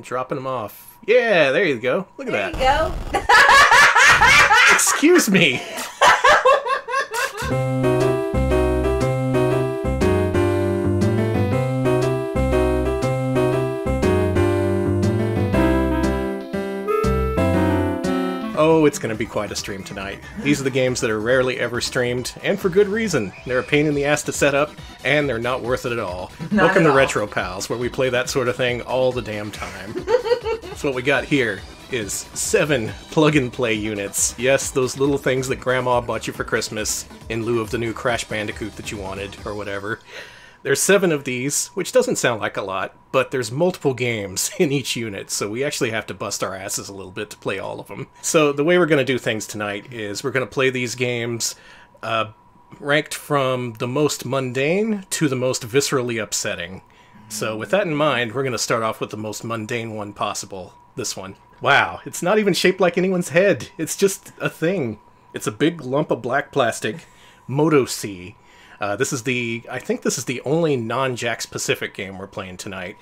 Dropping them off. Yeah, there you go. Look at that. There you go. Excuse me. Oh, it's going to be quite a stream tonight. These are the games that are rarely ever streamed, and for good reason. They're a pain in the ass to set up, and they're not worth it at all. Welcome to Retro Pals, where we play that sort of thing all the damn time. So what we got here is 7 plug-and-play units. Yes, those little things that Grandma bought you for Christmas in lieu of the new Crash Bandicoot that you wanted, or whatever. There's 7 of these, which doesn't sound like a lot, but there's multiple games in each unit, so we actually have to bust our asses a little bit to play all of them. So the way we're going to do things tonight is we're going to play these games ranked from the most mundane to the most viscerally upsetting. So with that in mind, we're going to start off with the most mundane one possible, this one. Wow, it's not even shaped like anyone's head, it's just a thing. It's a big lump of black plastic, Moto C. I think this is the only non-Jakks Pacific game we're playing tonight.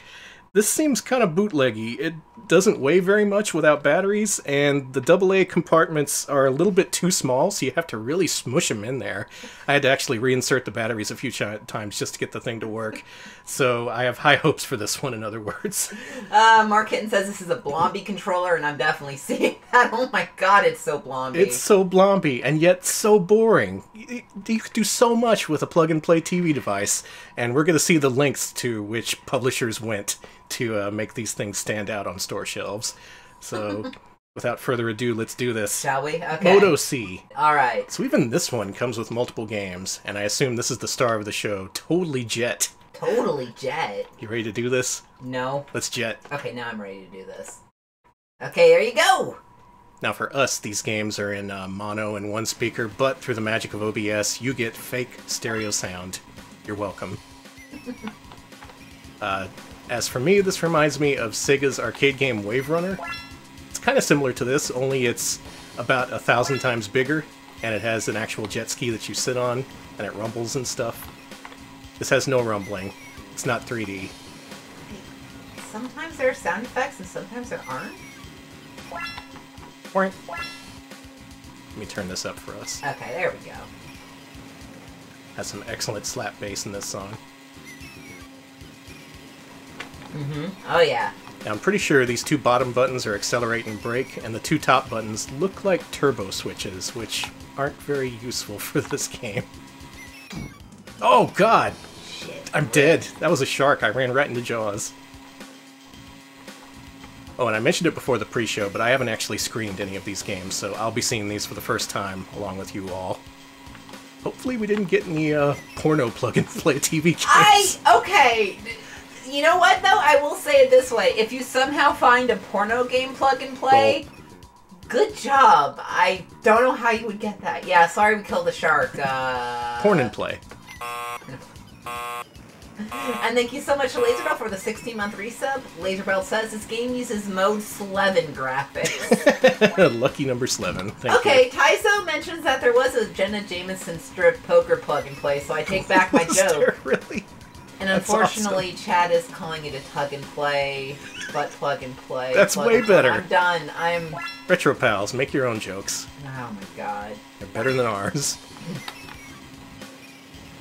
This seems kind of bootleggy. It doesn't weigh very much without batteries, and the AA compartments are a little bit too small, so you have to really smush them in there. I had to actually reinsert the batteries a few times just to get the thing to work. So I have high hopes for this one, in other words. Mark Hitton says this is a Blomby controller, and I'm definitely seeing that. Oh my god, it's so Blomby. It's so Blomby, and yet so boring. You could do so much with a plug-and-play TV device, and we're going to see the lengths to which publishers went to make these things stand out on store shelves. So, without further ado, let's do this. Shall we? Okay. Moto C. Alright. So even this one comes with multiple games, and I assume this is the star of the show. Totally Jet. Totally Jet? You ready to do this? No. Let's jet. Okay, now I'm ready to do this. Okay, there you go! Now for us, these games are in mono and one speaker, but through the magic of OBS, you get fake stereo sound. You're welcome. As for me, this reminds me of Sega's arcade game Wave Runner. It's kind of similar to this, only it's about 1,000 times bigger, and it has an actual jet ski that you sit on, and it rumbles and stuff. This has no rumbling. It's not 3D. Sometimes there are sound effects, and sometimes there aren't. Let me turn this up for us. Okay, there we go. Has some excellent slap bass in this song. Oh yeah. Now, I'm pretty sure these 2 bottom buttons are accelerate and brake, and the 2 top buttons look like turbo switches, which aren't very useful for this game. Oh god! Shit. I'm dead. That was a shark. I ran right into Jaws. Oh, and I mentioned it before the pre-show, but I haven't actually screened any of these games, so I'll be seeing these for the first time, along with you all. Hopefully we didn't get any porno plug-and-play TV games. Okay. You know what, though? I will say it this way. If you somehow find a porno game plug-and-play, good job. I don't know how you would get that. Yeah, sorry we killed the shark. Porn and play. And thank you so much to Laserbell for the 16-month resub. Laserbell says this game uses mode 11 graphics. Lucky number 11. Thank you. Okay, Tyso mentions that there was a Jenna Jameson strip poker plug-and-play, so I take back my Was joke. there really? And unfortunately, Chad is calling it a tug-and-play, butt plug-and-play. That's way better. I'm done. I'm... Retro Pals, make your own jokes. Oh my god. They're better than ours.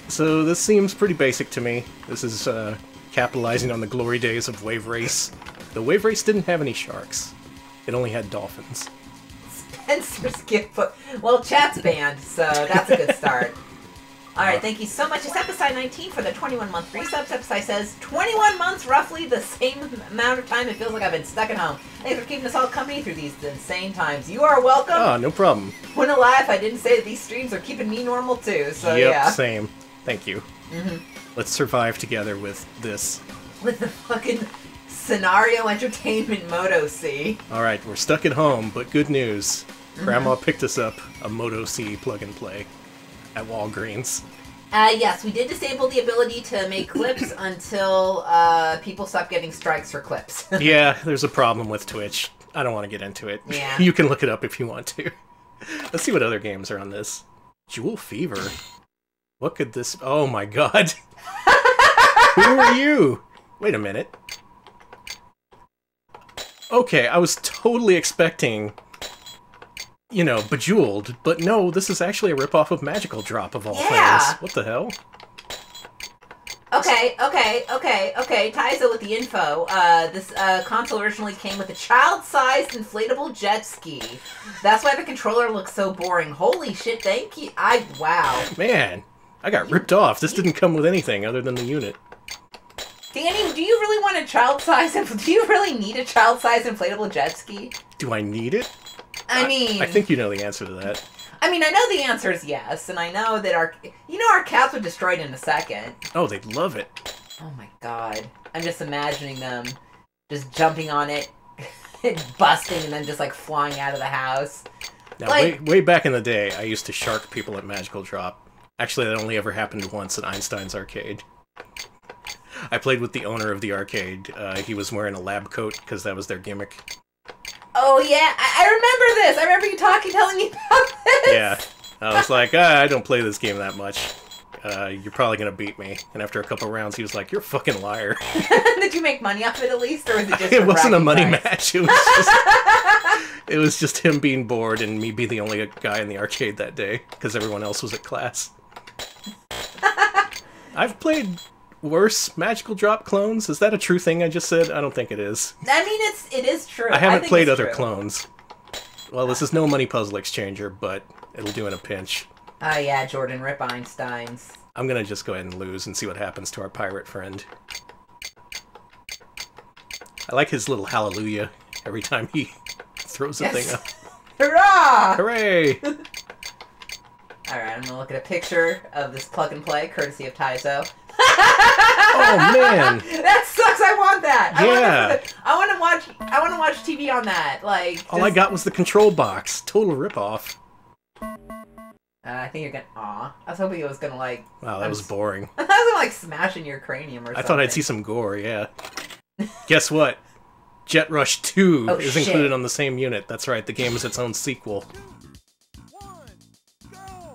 So this seems pretty basic to me. This is capitalizing on the glory days of Wave Race. The Wave Race didn't have any sharks. It only had dolphins. Spencer's gift book. Well, Chad's banned, so that's a good start. Alright, thank you so much. It's episode 19 for the 21-month resubs. Episode says 21 months, roughly the same amount of time it feels like I've been stuck at home. Thanks for keeping us all company through these insane times. You are welcome. Ah, no problem. Wouldn't lie if I didn't say that these streams are keeping me normal too, so yep, yeah. Same. Thank you. Let's survive together with this. With the fucking Senario Entertainment Moto C. Alright, we're stuck at home, but good news. Grandma picked us up a Moto C plug-and-play at Walgreens. Yes, we did disable the ability to make clips until people stop getting strikes for clips. Yeah, there's a problem with Twitch. I don't want to get into it. Yeah. You can look it up if you want to. Let's see what other games are on this. Jewel Fever. What could this... Oh my god. Who are you? Wait a minute. Okay, I was totally expecting, you know, Bejeweled, but no, this is actually a ripoff of Magical Drop of all things. What the hell? Okay. Taizo with the info. This console originally came with a child-sized inflatable jet ski. That's why the controller looks so boring. Holy shit, thank you. Wow. Man, I got ripped off. This didn't come with anything other than the unit. Danny, do you really want a child-sized... Do you really need a child-sized inflatable jet ski? Do I need it? I mean... I think you know the answer to that. I mean, I know the answer is yes, and I know that our cats would destroy it in a second. Oh, they'd love it. Oh my god. I'm just imagining them just jumping on it, busting, and then just, like, flying out of the house. Now, like, way back in the day, I used to shark people at Magical Drop. Actually, that only ever happened once at Einstein's Arcade. I played with the owner of the arcade. He was wearing a lab coat, because that was their gimmick. Oh, yeah, I remember this! I remember you telling me about this! Yeah. I was like, I don't play this game that much. You're probably gonna beat me. And after a couple rounds, he was like, you're a fucking liar. Did you make money off of it at least, or was it just It wasn't a money match. It was just him being bored and me being the only guy in the arcade that day, because everyone else was at class. I've played worse Magical Drop clones. Is that a true thing I just said? I don't think it is. I mean, it is true. I haven't played other clones. Well, this is no money puzzle exchanger, but it'll do in a pinch. Oh yeah, Jordan, rip Einsteins. I'm gonna just go ahead and lose and see what happens to our pirate friend. I like his little hallelujah every time he throws a thing up. Hurrah! Hooray! Alright, I'm gonna look at a picture of this plug and play, courtesy of Taizo. Oh man! That sucks. I want that. Yeah. I want to watch TV on that. Like all I got was the control box. Total ripoff. I think you're gonna. Aw. I was hoping it was gonna like. Wow, that was boring. I was gonna like smash in your cranium or something. I thought I'd see some gore. Yeah. Guess what? Jet Rush 2 is included on the same unit. That's right. The game is its own sequel.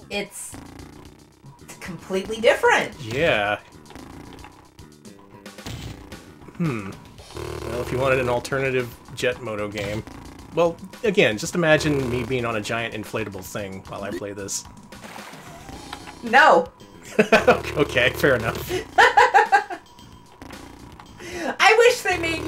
It's completely different. Yeah. Well, if you wanted an alternative Jet Moto game... Well, again, just imagine me being on a giant inflatable thing while I play this. No. Okay, fair enough. I wish they made,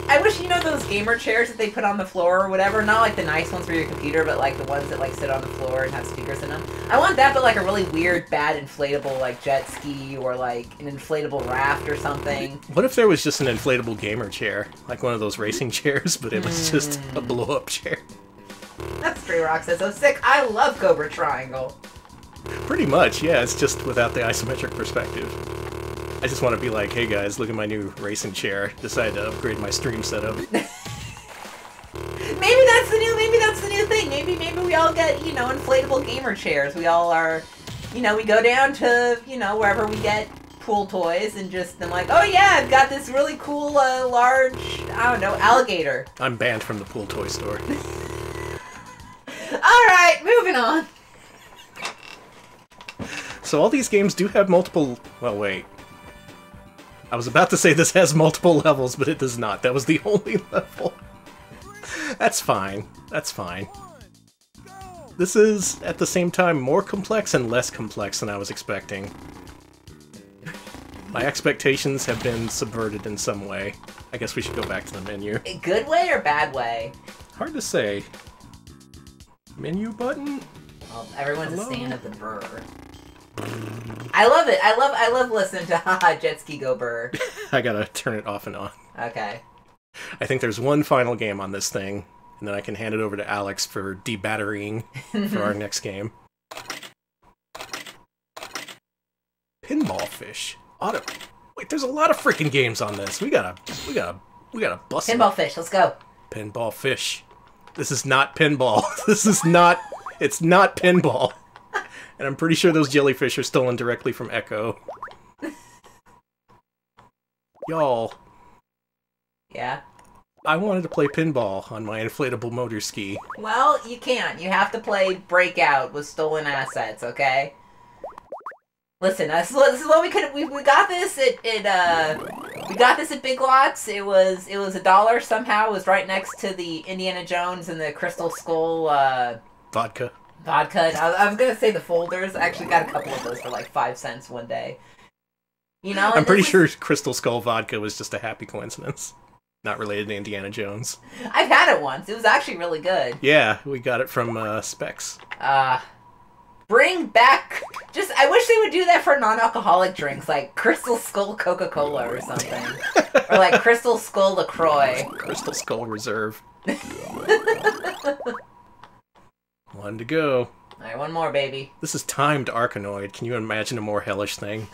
I wish, those gamer chairs that they put on the floor or whatever, not like the nice ones for your computer, but like the ones that like sit on the floor and have speakers in them. I want that, but like a really weird, bad inflatable like jet ski or like an inflatable raft or something. What if there was just an inflatable gamer chair? Like one of those racing chairs, but it was just a blow-up chair. That's Stray Rock says, oh sick, I love Cobra Triangle. Pretty much, yeah, it's just without the isometric perspective. I just want to be like, hey guys, look at my new racing chair. Decided to upgrade my stream setup. Maybe that's the new thing. Maybe we all get, inflatable gamer chairs. We all are, we go down to, wherever we get pool toys and just, I'm like, oh yeah, I've got this really cool, large, I don't know, alligator. I'm banned from the pool toy store. Alright, moving on. So all these games do have multiple, well wait. I was about to say this has multiple levels, but it does not. That was the only level. That's fine. That's fine. This is, at the same time, more complex and less complex than I was expecting. My expectations have been subverted in some way. I guess we should go back to the menu. A good way or bad way? Hard to say. Menu button? Well, everyone's a stand of the burr. I love it. I love listening to haha jet ski go burr. I gotta turn it off and on. Okay. I think there's one final game on this thing, and then I can hand it over to Alex for debatterying for our next game. Pinball Fish. Wait, there's a lot of freaking games on this. We gotta bust Pinball Fish, let's go. Pinball Fish. This is not pinball. It's not pinball. And I'm pretty sure those jellyfish are stolen directly from Echo. Y'all. Yeah? I wanted to play pinball on my inflatable motor ski. Well, you can't. You have to play Breakout with stolen assets, okay? Listen, this is what we got this at We got this at Big Lots. It was $1 somehow. It was right next to the Indiana Jones and the Crystal Skull Vodka. I was gonna say the folders. I actually got a couple of those for like 5 cents one day. You know, I'm pretty sure Crystal Skull vodka was just a happy coincidence. Not related to Indiana Jones. I've had it once. It was actually really good. Yeah, we got it from Specs. Bring back... I wish they would do that for non-alcoholic drinks, like Crystal Skull Coca-Cola or something. Or like Crystal Skull LaCroix. Crystal Skull Reserve. One to go. Alright, one more, baby. This is timed Arkanoid. Can you imagine a more hellish thing?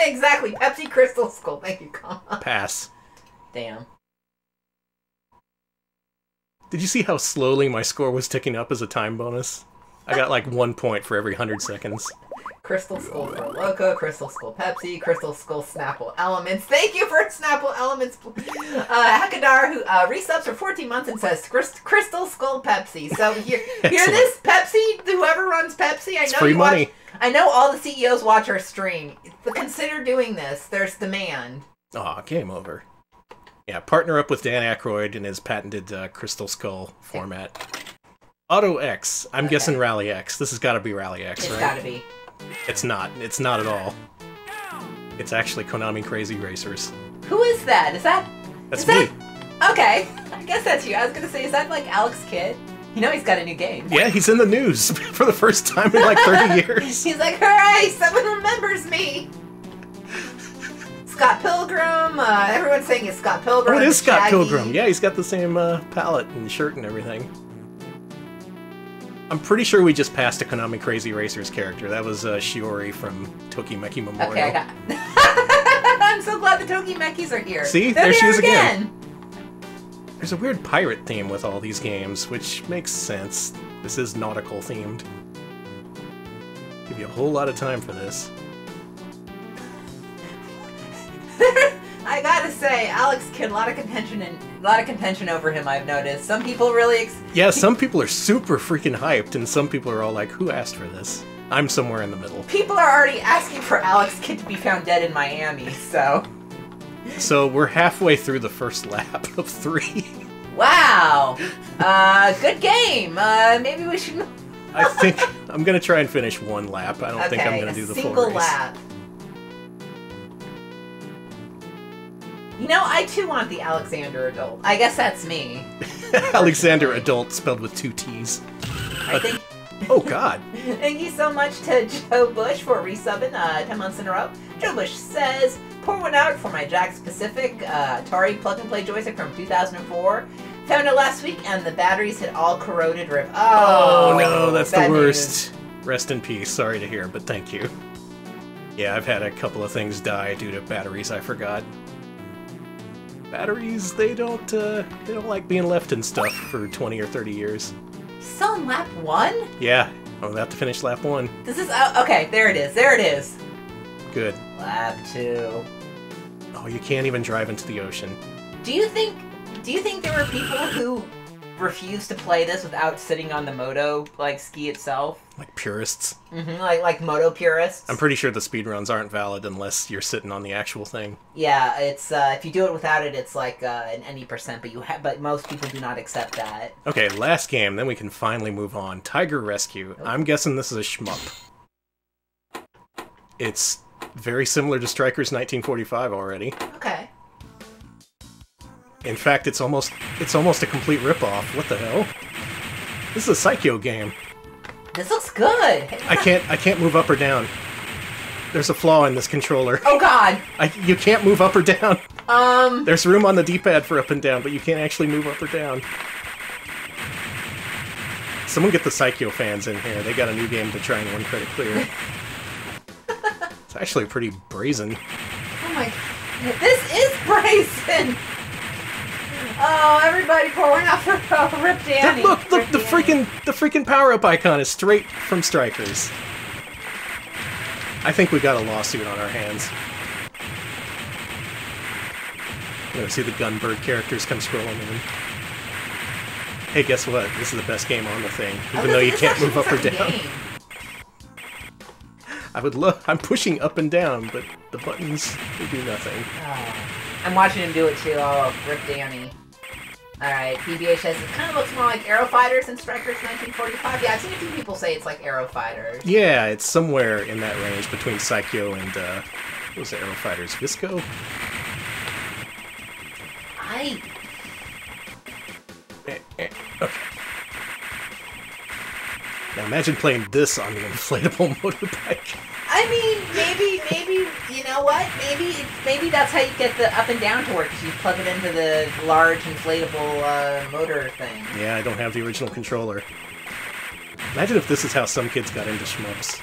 Exactly. Pepsi Crystal Skull. Thank you, Colin. Pass. Damn. Did you see how slowly my score was ticking up as a time bonus? I got like 1 point for every 100 seconds. Crystal Skull for Loco, Crystal Skull Pepsi, Crystal Skull Snapple Elements. Thank you for Snapple Elements. Hakadar, who resubs for 14 months and says Crystal Skull Pepsi. So hear this, Pepsi, whoever runs Pepsi. It's free money. I know all the CEOs watch our stream. Consider doing this. There's demand. Aw, game over. Yeah, partner up with Dan Aykroyd in his patented Crystal Skull format. Auto X. I'm guessing Rally X. This has got to be Rally X, right? It's got to be. It's not. It's not at all. It's actually Konami Crazy Racers. Who is that? That's me. Okay. I guess that's you. I was going to say, is that like Alex Kidd? You know he's got a new game. Yeah, he's in the news for the first time in like 30 years. He's like, hooray, someone remembers me. Scott Pilgrim. Everyone's saying it's Scott Pilgrim. Oh, it is Scott Pilgrim. Yeah, he's got the same palette and shirt and everything. I'm pretty sure we just passed a Konami Crazy Racers character. That was Shiori from Tokimeki Memorial. Okay, I got... I'm so glad the Tokimekis are here. See? There she is again. There's a weird pirate theme with all these games, which makes sense. This is nautical themed. Give you a whole lot of time for this. I gotta say, Alex Kidd, a lot of contention over him. I've noticed. Some people really. Yeah, some people are super freaking hyped, and some people are all like, "Who asked for this?" I'm somewhere in the middle. People are already asking for Alex Kidd to be found dead in Miami. So. So we're halfway through the first lap of 3. Wow. Good game. Maybe we should. I think I'm gonna try and finish 1 lap. I don't think I'm gonna do the full race. Single lap. You know, I too want the Alexander Adult. I guess that's me. Alexander Adult spelled with 2 T's. I think... Oh, God. Thank you so much to Joe Bush for resubbing 10 months in a row. Joe Bush says, pour one out for my Jakks Pacific Atari plug-and-play joystick from 2004. Found it last week, and the batteries had all corroded. Rip. Oh, no, that's the worst. News. Rest in peace. Sorry to hear, but thank you. Yeah, I've had a couple of things die due to batteries I forgot. Batteries, they don't like being left in stuff for 20 or 30 years. Still on lap 1? Yeah, I'm about to finish lap 1. This is okay. There it is. There it is. Good. Lap 2. Oh, you can't even drive into the ocean. Do you think there were people who refused to play this without sitting on the Moto ski itself? Like purists. Mm-hmm. Like Moto purists. I'm pretty sure the speedruns aren't valid unless you're sitting on the actual thing. Yeah, it's if you do it without it, it's like an any %, but most people do not accept that. Okay, last game, then we can finally move on. Tiger Rescue. Oh. I'm guessing this is a shmup. It's very similar to Strikers 1945 already. Okay. In fact, it's almost a complete ripoff. What the hell? This is a Psycho game. This looks good. I can't move up or down. There's a flaw in this controller. Oh God! You can't move up or down. There's room on the D-pad for up and down, but you can't actually move up or down. Someone get the Psycho fans in here. They got a new game to try and win credit clear. It's actually pretty brazen. Oh my God. This is brazen! Oh, everybody pouring out for Rip Danny. Look, the freaking power-up icon is straight from Strikers. I think we got a lawsuit on our hands. I'm gonna see the Gunbird characters come scrolling in. Hey, guess what? This is the best game on the thing, even though you can't move up or down. I'm pushing up and down, but the buttons, they do nothing. Oh. I'm watching him do it too. Oh, rip Danny. Alright, PBH says it kind of looks more like Aero Fighters than Strikers 1945. Yeah, I've seen a few people say it's like Aero Fighters. Yeah, it's somewhere in that range between Psycho and, what was it, Aero Fighters? Visco? Okay. Now imagine playing this on the inflatable motorbike. I mean, maybe, you know what? Maybe that's how you get the up and down to work, is you plug it into the large inflatable motor thing. Yeah, I don't have the original controller. Imagine if this is how some kids got into shmups.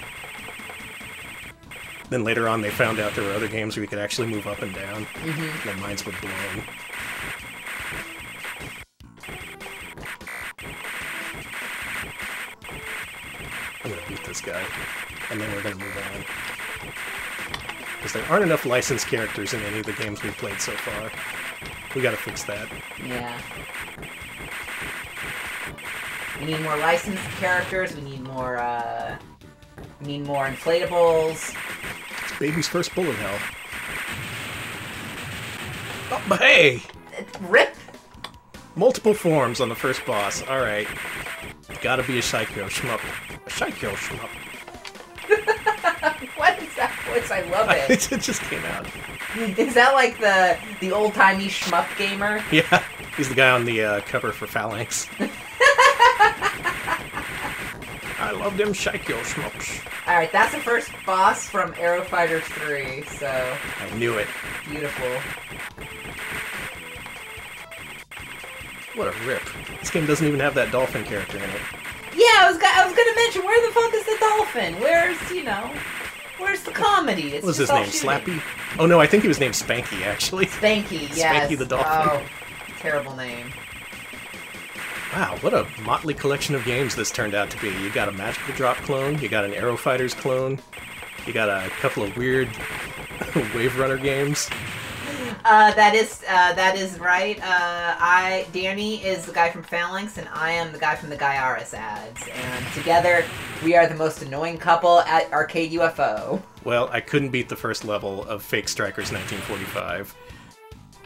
Then later on they found out there were other games where you could actually move up and down. Mm-hmm. Their minds were blown. I'm gonna beat this guy, and then we're gonna move on. Because there aren't enough licensed characters in any of the games we've played so far. We gotta fix that. Yeah. We need more licensed characters, we need more inflatables. It's baby's first bullet hell. Oh, but hey! Rip! Multiple forms on the first boss, alright. Gotta be a Psycho shmup. A Psycho shmup. What is that voice? I love it. It just came out. Is that like the old-timey shmup gamer? Yeah, he's the guy on the cover for Phalanx. I love them Psycho shmups. Alright, that's the first boss from Aero Fighters 3, so... I knew it. Beautiful. What a rip. This game doesn't even have that dolphin character in it. Yeah, I was gonna mention, where the fuck is the dolphin? Where's the comedy? It's what was his name? shooting. Slappy? Oh no, I think he was named Spanky, actually. Spanky, yes. Spanky the dolphin. Oh, terrible name. Wow, what a motley collection of games this turned out to be. You got a Magical Drop clone, you got an Aero Fighters clone, you got a couple of weird Wave Runner games. That is right. Danny is the guy from Phalanx, and I am the guy from the Gaiaris ads. And together, we are the most annoying couple at Arcade UFO. Well, I couldn't beat the first level of Fake Strikers 1945.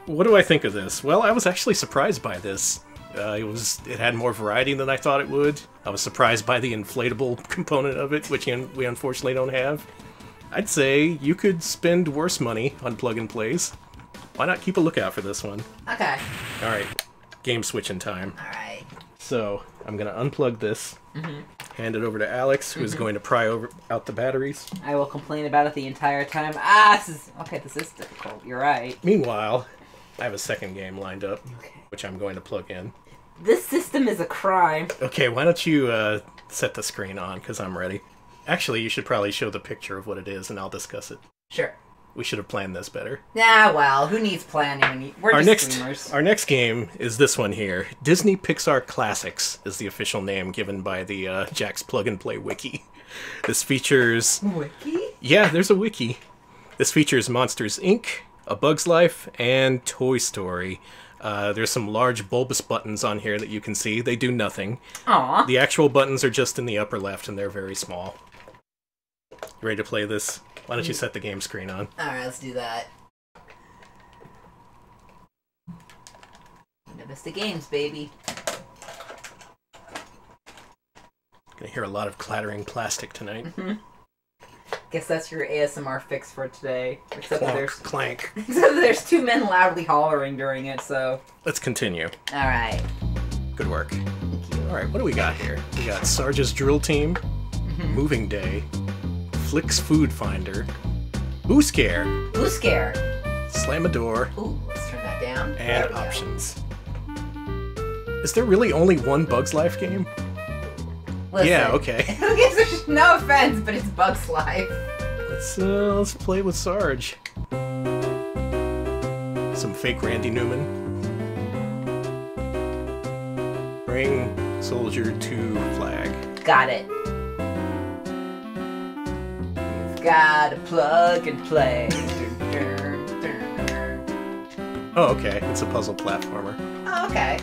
What do I think of this? Well, I was actually surprised by this. It had more variety than I thought it would. I was surprised by the inflatable component of it, which we unfortunately don't have. I'd say you could spend worse money on plug-and-plays. Why not keep a lookout for this one? Okay. Alright, game switching time. Alright. So, I'm going to unplug this, hand it over to Alex, who's going to pry out the batteries. I will complain about it the entire time. This is difficult. You're right. Meanwhile, I have a second game lined up, which I'm going to plug in. This system is a crime. Okay, why don't you set the screen on, because I'm ready. Actually, you should probably show the picture of what it is, and I'll discuss it. Sure. We should have planned this better. Nah, well, who needs planning? We're just streamers. Our next game is this one here. Disney Pixar Classics is the official name given by the Jakks Plug-and-Play Wiki. This features... Wiki? Yeah, there's a wiki. This features Monsters, Inc., A Bug's Life, and Toy Story. There's some large bulbous buttons on here that you can see. They do nothing. Aww. The actual buttons are just in the upper left, and they're very small. You ready to play this? Why don't you set the game screen on? Alright, let's do that. Vista Games, baby. Gonna hear a lot of clattering plastic tonight. Guess that's your ASMR fix for today. Except Clonk, there's clank. except there's two men loudly hollering during it, so... Let's continue. Alright. Good work. Thank you. Alright, what do we got here? We got Sarge's Drill Team, Moving Day, Flick's Food Finder, Boo Scare, Slamador, Ooh, let's turn that down. and Options. Is there really only one Bug's Life game? Listen, Yeah, okay. Who gives a no offense, but it's Bug's Life. Let's play with Sarge. Some fake Randy Newman. Bring soldier to flag. Got it. You've got to plug and play. Oh, okay. It's a puzzle platformer. Oh, okay.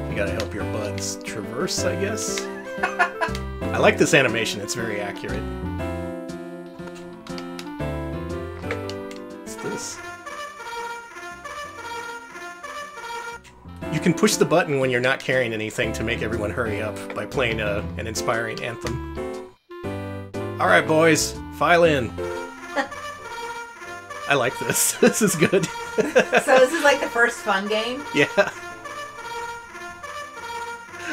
You gotta help your buds traverse, I guess. I like this animation. It's very accurate. What's this? You can push the button when you're not carrying anything to make everyone hurry up by playing an inspiring anthem. Alright, boys, file in. I like this. This is good. So this is like the first fun game? Yeah.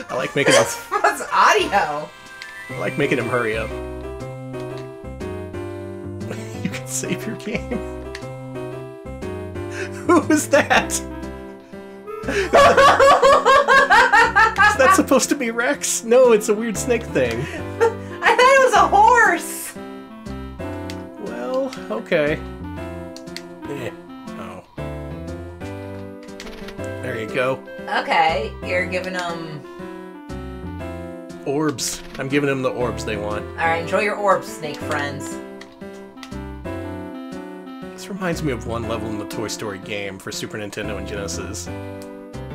I like making him... What's audio? I like making him hurry up. You can save your game. Who is that? Is that supposed to be Rex? No, it's a weird snake thing. I thought it was a horse! Well, okay. Oh. There you go. Okay, you're giving them... Orbs. I'm giving them the orbs they want. Alright, enjoy your orbs, snake friends. This reminds me of one level in the Toy Story game for Super Nintendo and Genesis,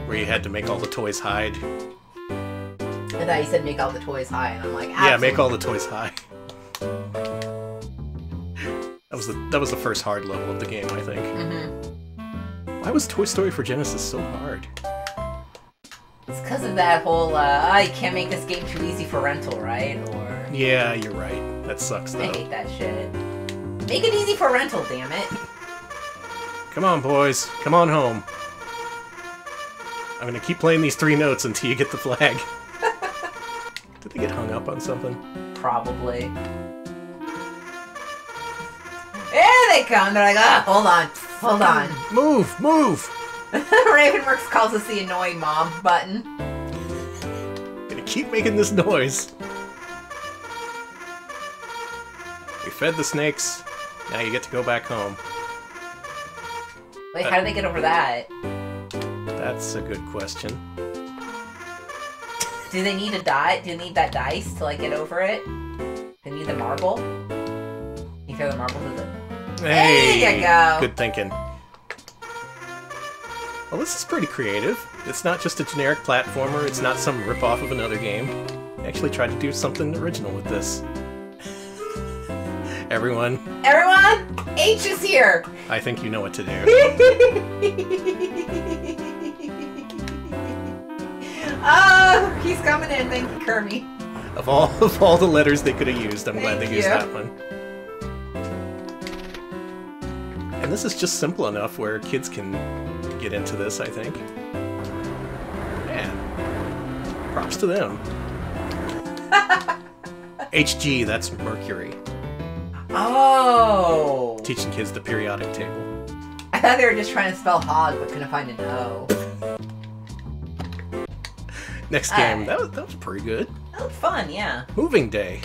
where you had to make all the toys hide. I thought you said make all the toys high, and I'm like, absolutely. Yeah, make all the toys high. That was the first hard level of the game, I think. Mm-hmm. Why was Toy Story for Genesis so hard? It's because of that whole, you can't make this game too easy for rental, right? Or... Yeah, you're right. That sucks, though. I hate that shit. Make it easy for rental, damn it. Come on, boys. Come on home. I'm gonna keep playing these 3 notes until you get the flag. Did they get hung up on something? Probably. There they come! They're like, hold on. Move! Ravenworks calls us the annoying mom button. Gonna keep making this noise. We fed the snakes. Now you get to go back home. Wait, how do they get over that? That's a good question. Do they need a die? Do you need that dice to, like, get over it? They need the marble? You throw the marble to the... Hey! There you go! Good thinking. Well, this is pretty creative. It's not just a generic platformer, it's not some rip-off of another game. They actually tried to do something original with this. Everyone, H is here! I think you know what to do. Oh, he's coming in. Thank you, Kirby. Of all the letters they could have used, I'm glad they used that one. And this is just simple enough where kids can get into this, I think. Man, props to them. HG, that's Mercury. Oh! Teaching kids the periodic table. I thought they were just trying to spell hog, but couldn't find an O. Next game, that was pretty good. That was fun, yeah. Moving Day.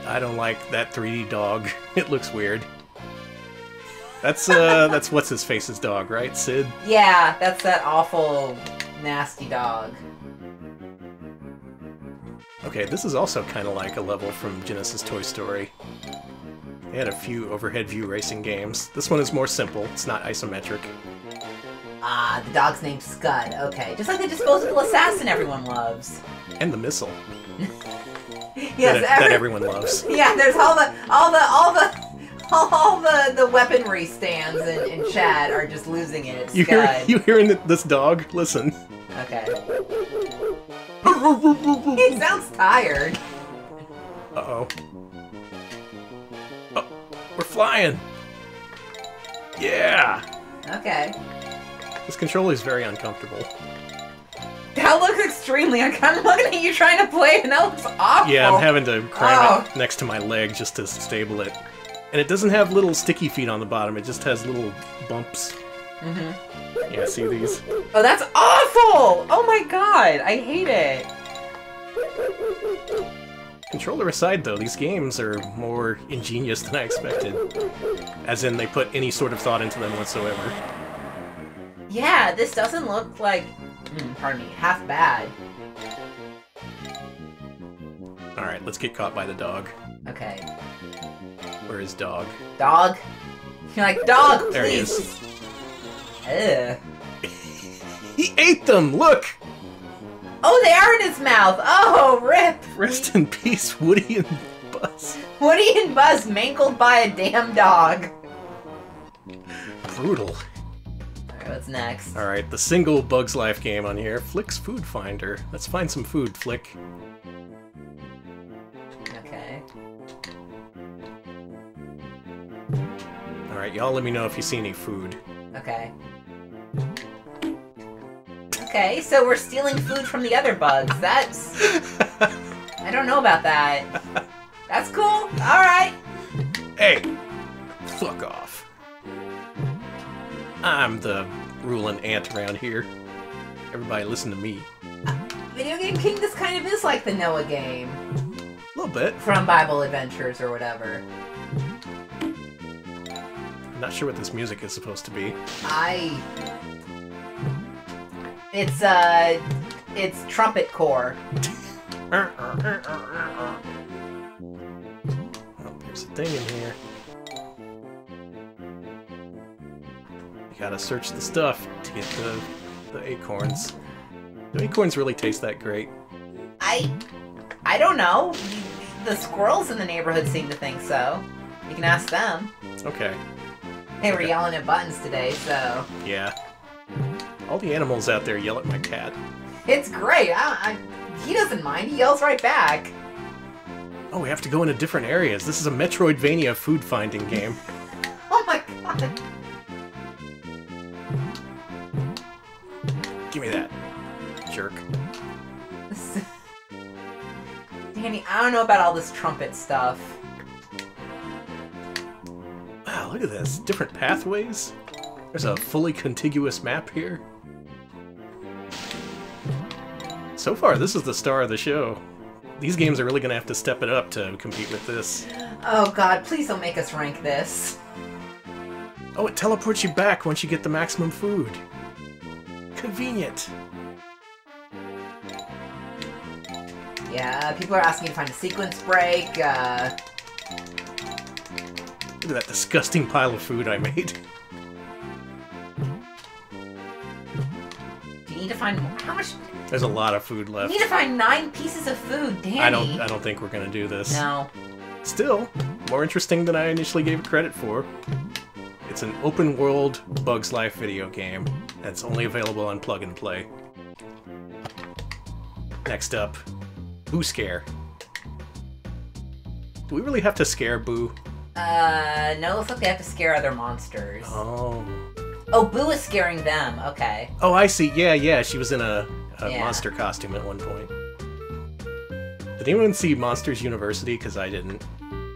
I don't like that 3D dog. It looks weird. That's what's his face's dog, right? Sid? Yeah, that's that awful, nasty dog. Okay, this is also kind of like a level from Genesis Toy Story. They had a few overhead view racing games. This one is more simple. It's not isometric. Ah, the dog's name's Scud. Okay, just like the Disposable Assassin everyone loves. And the missile. Yes, that everyone loves. Yeah, there's all the weaponry stands in chat are just losing it. It's Scud. You hearing this dog? Listen. Okay. He sounds tired. Uh-oh. Oh, we're flying! Yeah! Okay. This controller is very uncomfortable. That looks extremely uncomfortable. I'm looking at you trying to play and that looks awful. Yeah, I'm having to cram it next to my leg just to stable it. And it doesn't have little sticky feet on the bottom, it just has little bumps. Mm-hmm. Yeah, see these? Oh, that's awful! Oh my god, I hate it. Controller aside, though, these games are more ingenious than I expected. As in, they put any sort of thought into them whatsoever. Yeah, this doesn't look like, pardon me, half bad. Alright, let's get caught by the dog. Okay. Where is dog? Dog? You're like, dog, please! There he is. Ugh. He ate them! Look! Oh, they are in his mouth! Oh, rip! Rest in peace, Woody and Buzz. Woody and Buzz mangled by a damn dog. Brutal. Alright, what's next? Alright, the single Bugs Life game on here, Flick's Food Finder. Let's find some food, Flick. Okay. Alright, y'all let me know if you see any food. Okay. Okay, so we're stealing food from the other bugs. That's... I don't know about that. That's cool. Alright. Hey! Fuck off. I'm the ruling ant around here. Everybody listen to me. Video Game King, this kind of is like the Noah game. A little bit. From Bible Adventures or whatever. I'm not sure what this music is supposed to be. It's trumpet core. Oh, there's a thing in here. You gotta search the stuff to get the acorns. Do acorns really taste that great? I don't know. The squirrels in the neighborhood seem to think so. You can ask them. Okay. They were yelling at buttons today, so... Yeah. All the animals out there yell at my cat. It's great. He doesn't mind. He yells right back. Oh, we have to go into different areas. This is a Metroidvania food-finding game. Oh my god. Give me that, jerk. Danny, I don't know about all this trumpet stuff. Wow, look at this. Different pathways. There's a fully contiguous map here. So far, this is the star of the show. These games are really going to have to step it up to compete with this. Oh god, please don't make us rank this. Oh, it teleports you back once you get the maximum food. Convenient. Yeah, people are asking you to find a sequence break. Look at that disgusting pile of food I made. Do you need to find more? How much? There's a lot of food left. You need to find 9 pieces of food, Danny. I don't think we're gonna do this. No. Still, more interesting than I initially gave it credit for. It's an open-world Bugs Life video game that's only available on Plug and Play. Next up, Boo Scare. Do we really have to scare Boo? No, looks like they have to scare other monsters. Oh. Oh, Boo is scaring them. Okay. Oh, I see. Yeah, she was in a monster costume at one point. Did anyone see Monsters University? Because I didn't.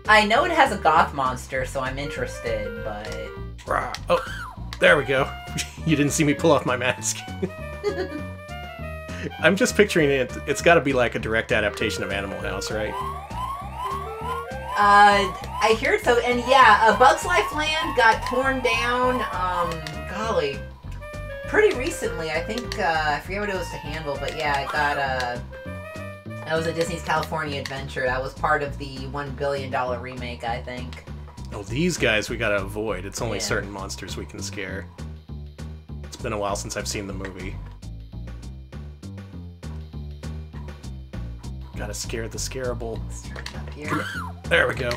I know it has a goth monster, so I'm interested, but... Oh, there we go. You didn't see me pull off my mask. I'm just picturing it. It's got to be like a direct adaptation of Animal House, right? I heard so, and yeah, Bugs Life Land got torn down, golly, pretty recently. I think, I forget what it was to handle, but yeah, it got, that was a Disney's California Adventure. That was part of the $1 billion remake, I think. Oh, these guys we gotta avoid. It's only certain monsters we can scare. It's been a while since I've seen the movie. Gotta scare the scarable. Let's turn it up here. There we go.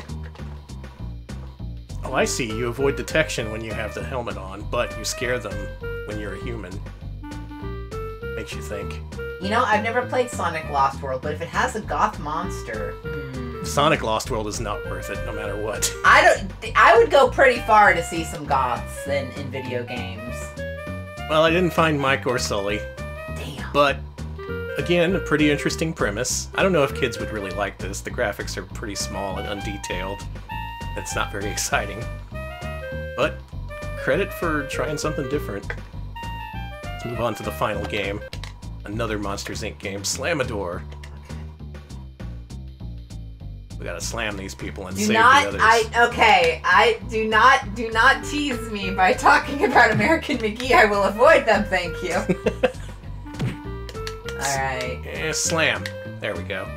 Oh, I see. You avoid detection when you have the helmet on, but you scare them when you're a human. Makes you think. You know, I've never played Sonic Lost World, but if it has a goth monster... Sonic Lost World is not worth it, no matter what. I would go pretty far to see some goths in video games. Well, I didn't find Mike or Sully. Damn. But, again, a pretty interesting premise. I don't know if kids would really like this. The graphics are pretty small and undetailed. It's not very exciting. But, credit for trying something different. Let's move on to the final game. Another Monsters, Inc. game, Slamador. We gotta slam these people and save the others. Do not tease me by talking about American McGee. I will avoid them, thank you. Alright. Yeah, slam. There we go.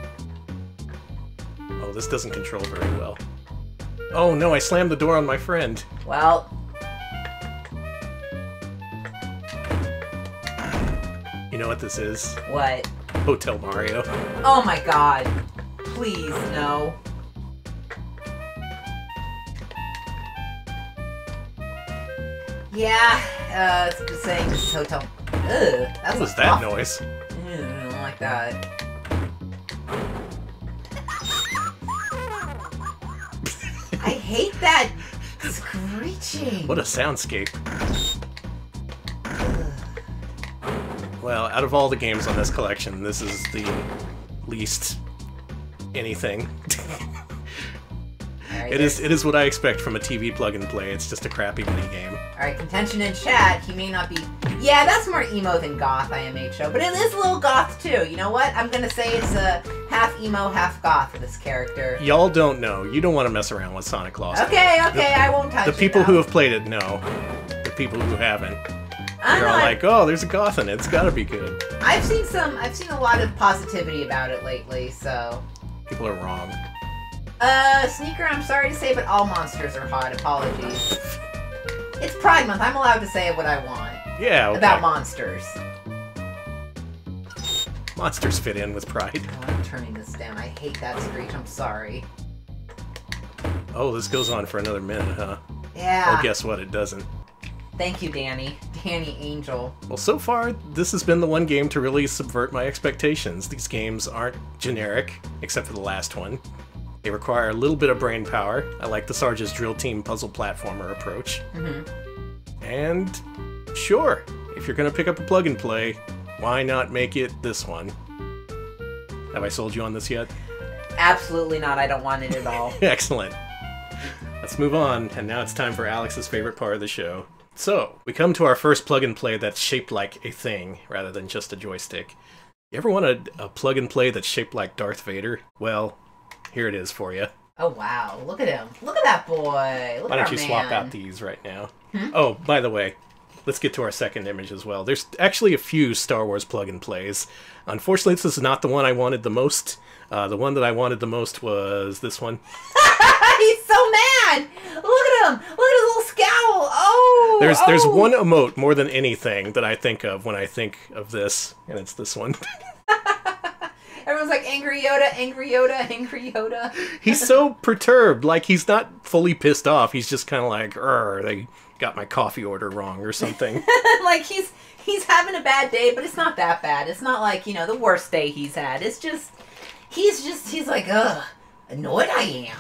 Oh, this doesn't control very well. Oh no, I slammed the door on my friend. Well. You know what this is? What? Hotel Mario. Oh my god. Please, no. Yeah, saying this hotel. Ugh, What was that noise? I don't like that. I hate that screeching. What a soundscape. Well, out of all the games on this collection, this is the least anything. Right, it is what I expect from a TV plug-and-play. It's just a crappy minigame. Alright, contention in chat. He may not be... Yeah, that's more emo than goth, IMHO. But it is a little goth, too. You know what? I'm gonna say it's a half emo, half goth for this character. Y'all don't know. You don't want to mess around with Sonic Lost. Okay, I won't touch it. The people who have played it know. The people who haven't. They're all like, oh, there's a goth in it. It's gotta be good. I've seen a lot of positivity about it lately, so... People are wrong. Sneaker, I'm sorry to say, but all monsters are hot. Apologies. It's Pride Month. I'm allowed to say what I want. Yeah, okay. About monsters. Monsters fit in with Pride. Oh, I'm turning this down. I hate that screech. I'm sorry. Oh, this goes on for another minute, huh? Yeah. Oh, guess what? It doesn't. Thank you, Danny. Danny Angel. Well, so far, this has been the one game to really subvert my expectations. These games aren't generic, except for the last one. They require a little bit of brain power. I like the Sarge's Drill Team puzzle platformer approach. And sure, if you're going to pick up a plug-and-play, why not make it this one? Have I sold you on this yet? Absolutely not. I don't want it at all. Excellent. Let's move on, and now it's time for Alex's favorite part of the show. So, we come to our first plug-and-play that's shaped like a thing, rather than just a joystick. You ever want a plug-and-play that's shaped like Darth Vader? Well, here it is for you. Oh, wow. Look at him. Look at that boy. Look Why at don't you man. swap out these right now? Oh, by the way, let's get to our second image as well. There's actually a few Star Wars plug-and-plays. Unfortunately, this is not the one I wanted the most. The one that I wanted the most was this one. He's so mad! Look at him! Look at his little scowl! Oh! There's one emote more than anything that I think of when I think of this, and it's this one. Everyone's like, angry Yoda, angry Yoda, angry Yoda. He's so perturbed. Like, he's not fully pissed off. He's just kind of like, they got my coffee order wrong or something. Like, he's having a bad day, but it's not that bad. It's not like, the worst day he's had. It's just, he's like, ugh, annoyed I am.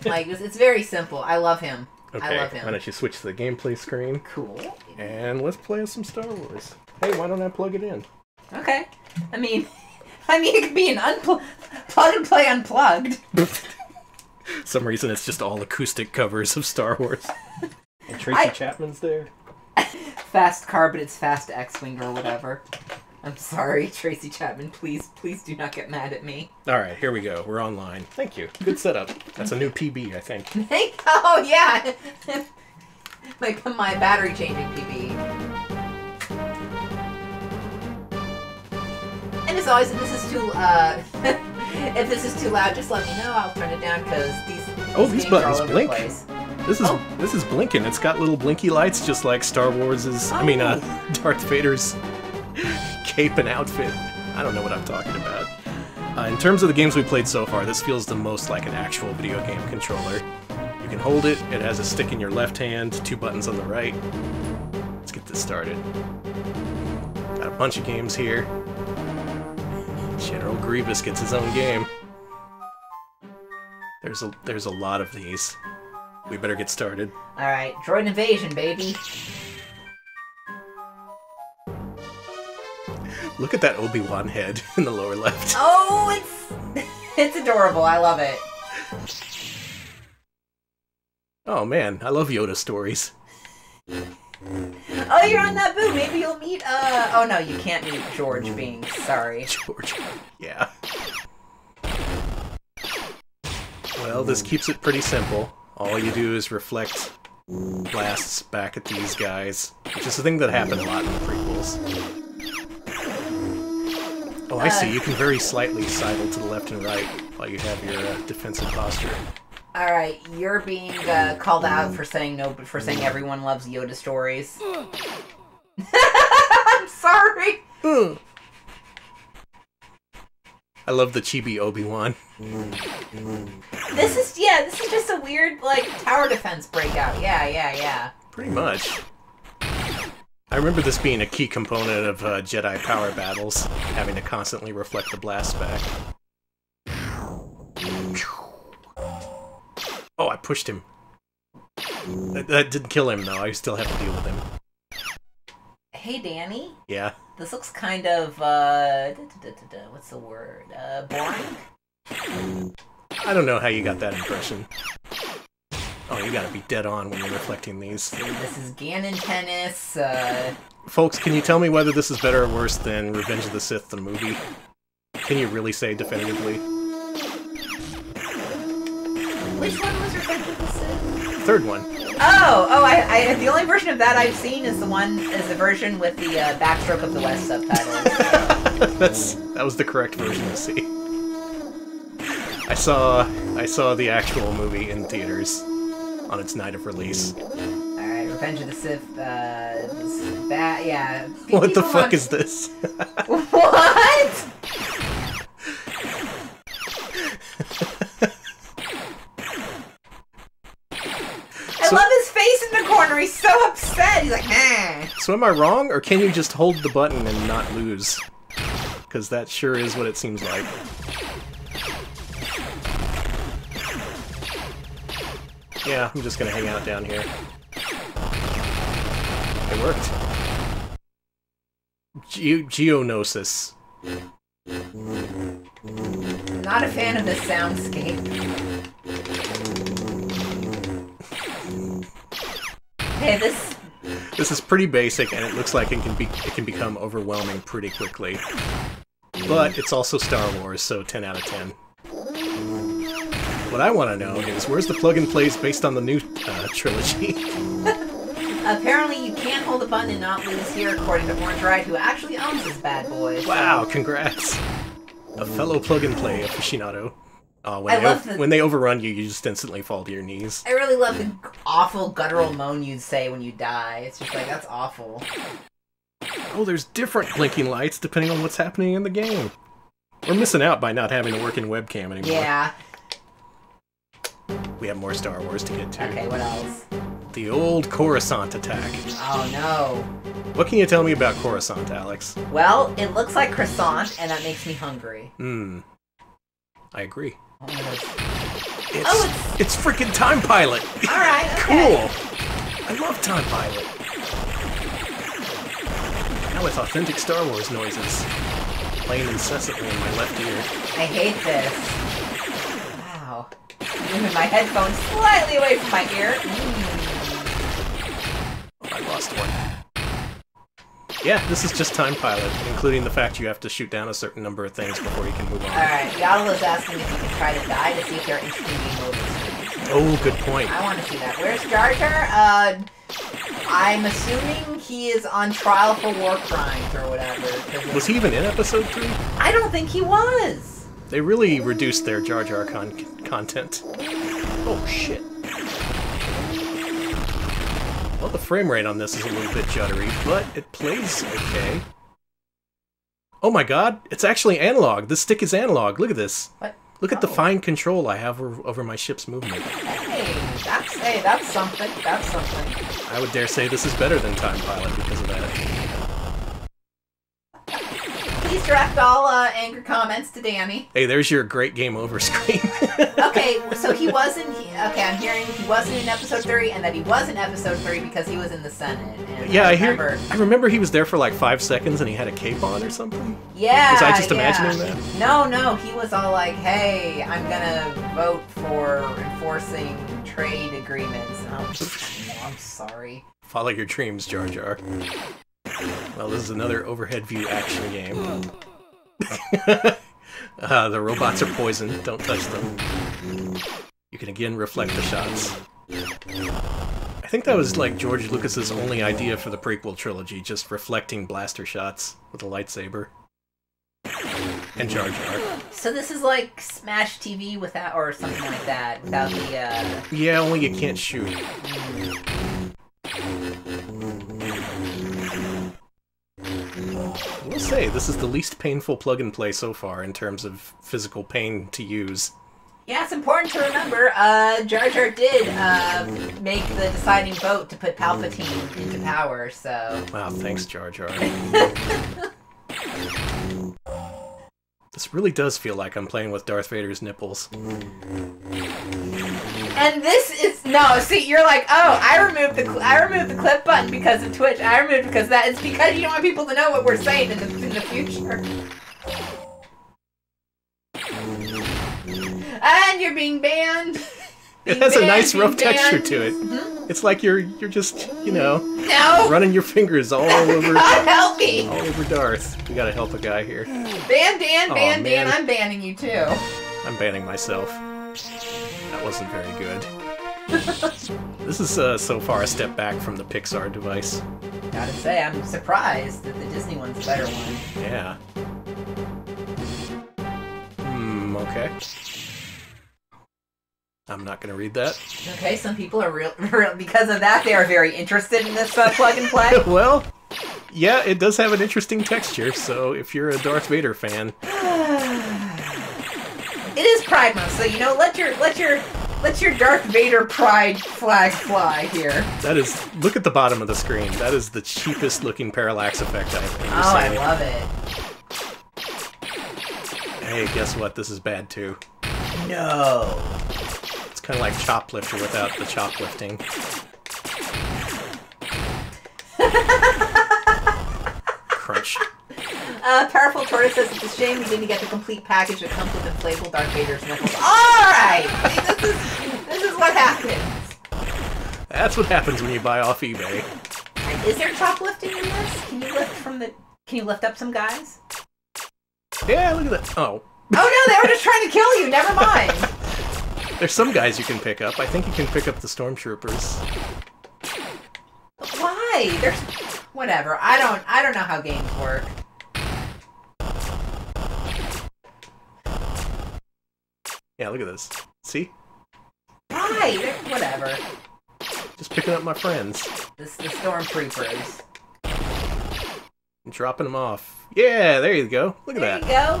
Like, it's very simple. I love him. Okay, I love him. why don't you switch to the gameplay screen? Cool. And let's play some Star Wars. Hey, why don't I plug it in? Okay. I mean, it could be an plug and play unplugged. Some reason it's just all acoustic covers of Star Wars. And Tracy Chapman's there. Fast car, but it's fast X-Wing or whatever. I'm sorry, Tracy Chapman. Please do not get mad at me. Alright, here we go. We're online. Thank you. Good setup. That's a new PB, I think. Oh, yeah! my battery changing PB. And as always, if this is too, if this is too loud, just let me know. I'll turn it down, because these buttons are all over blink. the place. This is blinking. It's got little blinky lights, just like Star Wars's. Darth Vader's cape and outfit. I don't know what I'm talking about. In terms of the games we played so far, this feels the most like an actual video game controller. You can hold it. It has a stick in your left hand, 2 buttons on the right. Let's get this started. Got a bunch of games here. General Grievous gets his own game. There's a lot of these. We better get started. Alright, droid invasion, baby. Look at that Obi-Wan head in the lower left. Oh, it's adorable. I love it. Oh man, I love Yoda stories. Oh, you're on that boo. Maybe you'll meet, oh no, you can't meet George Binks. Sorry. George. Yeah. Well, this keeps it pretty simple. All you do is reflect blasts back at these guys, which is a thing that happened a lot in the prequels. Oh, I see. You can very slightly sidle to the left and right while you have your defensive posture. Alright, you're being called out for saying everyone loves Yoda stories. I'm sorry! I love the chibi Obi-Wan. This is just a weird, like, tower defense breakout. Yeah. Pretty much. I remember this being a key component of Jedi power battles, having to constantly reflect the blast back. Oh, I pushed him. That didn't kill him, though. I still have to deal with him. Hey, Danny? Yeah? This looks kind of, what's the word? Boring? I don't know how you got that impression. Oh, you gotta be dead on when you're reflecting these. See, this is Ganon Tennis, Folks, can you tell me whether this is better or worse than Revenge of the Sith, the movie? Can you really say definitively? Which one was Revenge of the Sith? Third one. Oh, I the only version of that I've seen is the version with the Backstroke of the West subtitles. That was the correct version to see. I saw the actual movie in theaters on its night of release. Alright, Revenge of the Sith, is bad, yeah. What the fuck is this? What? I love his face in the corner, he's so upset, he's like, nah. So am I wrong, or can you just hold the button and not lose? Because that sure is what it seems like. Yeah, I'm just gonna hang out down here. It worked. Geonosis. Not a fan of this soundscape. Hey, This is pretty basic, and it looks like it can become overwhelming pretty quickly. But it's also Star Wars, so 10 out of 10. What I want to know is, where's the plug-and-plays based on the new trilogy? Apparently you can't hold a button and not lose here, according to Orange Ride, who actually owns this bad boy. Wow, congrats! A fellow plug-and-play aficionado. When they overrun you, you just instantly fall to your knees. I really love the awful guttural moan you'd say when you die. It's just like, that's awful. Oh, there's different blinking lights depending on what's happening in the game. We're missing out by not having a working webcam anymore. Yeah. We have more Star Wars to get to. Okay, what else? The old Coruscant attack. Oh no. What can you tell me about Coruscant, Alex? Well, it looks like croissant, and that makes me hungry. I agree. Oh, It's freaking Time Pilot! Alright, okay. Cool! I love Time Pilot. Now with authentic Star Wars noises playing incessantly in my left ear. I hate this. Wow. Moving my headphones slightly away from my ear. Oh, I lost one. Yeah, this is just Time Pilot, including the fact you have to shoot down a certain number of things before you can move on. Alright, Yadala's asking if you can try to die to see if they're interested in game over. Oh, good point. I want to see that. Where's Jar Jar? I'm assuming he is on trial for war crimes or whatever. Was he even in Episode 3? I don't think he was! They really reduced their Jar Jar content. Oh, shit. Well, the frame rate on this is a little bit juddery, but it plays okay. Oh my god, it's actually analog. This stick is analog. Look at this. What? Look at the fine control I have over my ship's movement. Hey, that's something. That's something. I would dare say this is better than Time Pilot because of that. Please direct all anger comments to Danny. Hey, there's your great game over screen. Okay, so he wasn't. Okay, I'm hearing he wasn't in Episode 3, and that he was in Episode 3 because he was in the Senate. And yeah, I remember he was there for like 5 seconds and he had a cape on or something. Yeah. Was I just imagining that? No, he was all like, "Hey, I'm gonna vote for enforcing trade agreements." And I'm sorry. Follow your dreams, Jar Jar. Well, this is another overhead view action game. The robots are poisoned. Don't touch them. You can again reflect the shots. I think that was like George Lucas's only idea for the prequel trilogy, just reflecting blaster shots with a lightsaber. And Jar Jar. So this is like Smash TV without, or something like that, without the, Yeah, only you can't shoot. I will say, this is the least painful plug-and-play so far in terms of physical pain to use. Yeah, it's important to remember, Jar Jar did make the deciding vote to put Palpatine into power, so... Wow, thanks, Jar Jar. This really does feel like I'm playing with Darth Vader's nipples. And this is... No, see, you're like, oh, I removed the clip button because of Twitch. I removed it because that... It's because you don't want people to know what we're saying in the future. And you're being banned. It has a nice rough texture to it. Mm-hmm. It's like you're just, you know, running your fingers all over. God help me! All over Darth. We gotta help a guy here. Ban Dan, I'm banning you too. I'm banning myself. That wasn't very good. This is so far a step back from the Pixar device. Gotta say, I'm surprised that the Disney one's a better one. Yeah. Okay. I'm not going to read that. Okay, some people are real because of that, they are very interested in this plug and play. Well, yeah, it does have an interesting texture, so if you're a Darth Vader fan... It is Pride Month, so, you know, let your Darth Vader pride flag fly here. That is... Look at the bottom of the screen. That is the cheapest looking parallax effect I've ever seen. Oh, I love it. Hey, guess what? This is bad, too. No. It's kind of like Choplifter without the choplifting. Crunch. Powerful Tortoise says it's a shame you didn't get the complete package that comes with inflatable Darth Vader's nipples. Alright! This is what happens. That's what happens when you buy off eBay. Is there choplifting in this? Can you lift up some guys? Yeah, look at that. Oh. Oh no, they were just trying to kill you. Never mind. There's some guys you can pick up. I think you can pick up the stormtroopers. Why? There's whatever. I don't know how games work. Yeah, look at this. See? Why? Whatever. Just picking up my friends. The stormtroopers. And dropping them off. Yeah, there you go. Look at that. There you go.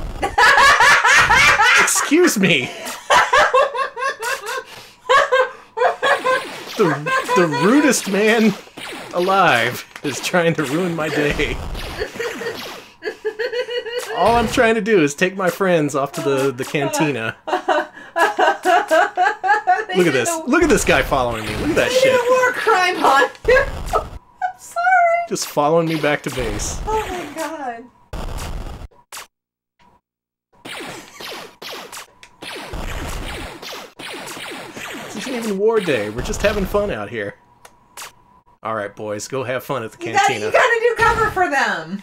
Excuse me. The rudest man alive is trying to ruin my day. All I'm trying to do is take my friends off to the cantina. Look at this. Look at this guy following me. Look at that shit. A war crime on you. I'm sorry. Just following me back to base. Oh my god. This isn't even war day. We're just having fun out here. Alright, boys. Go have fun at the cantina. You gotta do cover for them.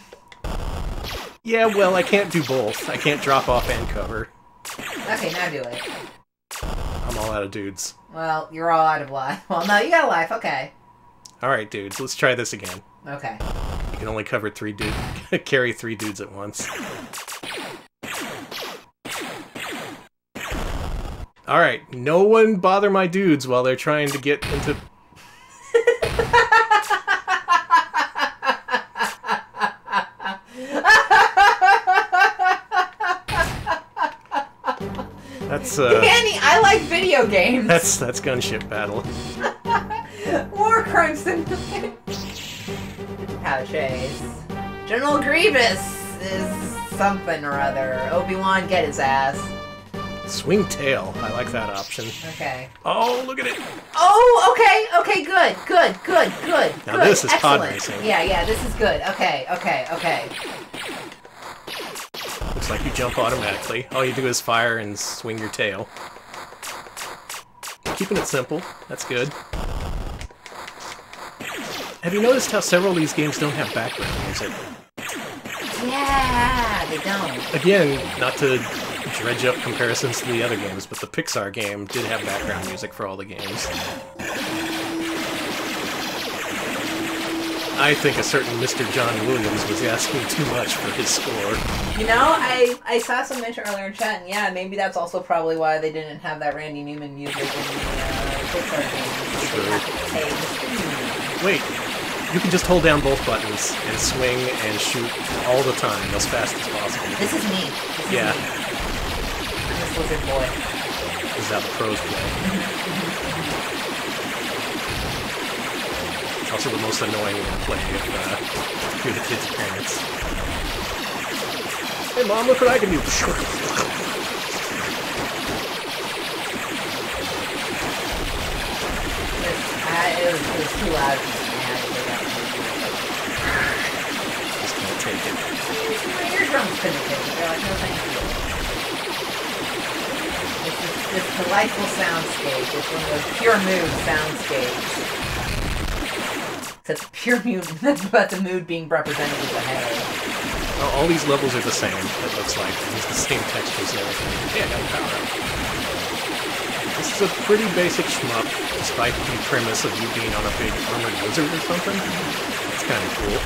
Yeah, well, I can't do both. I can't drop off and cover. Okay, now do it. I'm all out of dudes. Well, you're all out of life. Well, no, you got a life. Okay. Alright, dudes. Let's try this again. Okay. You can only cover carry 3 dudes at once. Alright, no one bother my dudes while they're trying to get into... That's, Danny, I like video games! That's gunship battle. War crime simulator. How chase. General Grievous is something or other. Obi-Wan, get his ass. Swing tail. I like that option. Okay. Oh, look at it. Oh, okay. Okay, good. Now this is pod racing. Yeah, this is good. Okay. Looks like you jump automatically. All you do is fire and swing your tail. Keeping it simple. That's good. Have you noticed how several of these games don't have background music? Yeah, they don't. Again, not to dredge up comparisons to the other games, but the Pixar game did have background music for all the games. I think a certain Mr. John Williams was asking too much for his score. You know, I saw some mention earlier in chat, and yeah, maybe that's also probably why they didn't have that Randy Newman music in the Pixar game. Wait, you can just hold down both buttons and swing and shoot all the time, as fast as possible. This is me. Yeah. This lizard boy. This is how the pros play. It's also the most annoying way to play if you're the kid's parents. Hey Mom, look what I can do! It was too loud for me. Just can't take it. My eardrums couldn't take it. They're like, no thank you. It's this delightful soundscape. It's one of those pure mood soundscapes. It's pure mood. That's about the mood being represented with the hay. Oh, all these levels are the same, it looks like. There's the same textures and everything. Yeah, I got a power up. This is a pretty basic shmup, despite the premise of you being on a big armored lizard or something. It's kind of cool.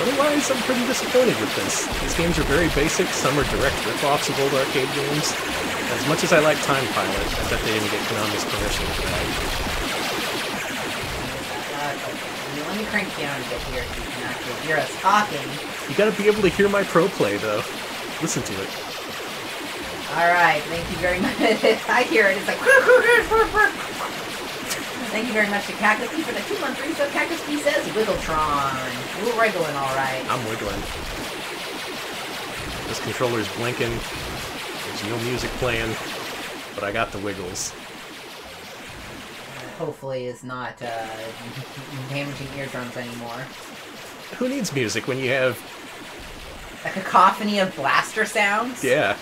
Otherwise, I'm pretty disappointed with this. These games are very basic, some are direct rip-offs of old arcade games. As much as I like Time Pilot, I bet they didn't get Konami's permission for that. Let me crank down a bit here so you can actually hear us talking. You gotta be able to hear my pro play, though. Listen to it. Alright, thank you very much. I hear it. It's like... Thank you very much to Cactus for the 2-month resub. Cactus B says, Wiggletron. We're wiggling alright. I'm wiggling. This controller's blinking. There's no music playing. But I got the wiggles. Hopefully is not damaging eardrums anymore. Who needs music when you have... A cacophony of blaster sounds? Yeah.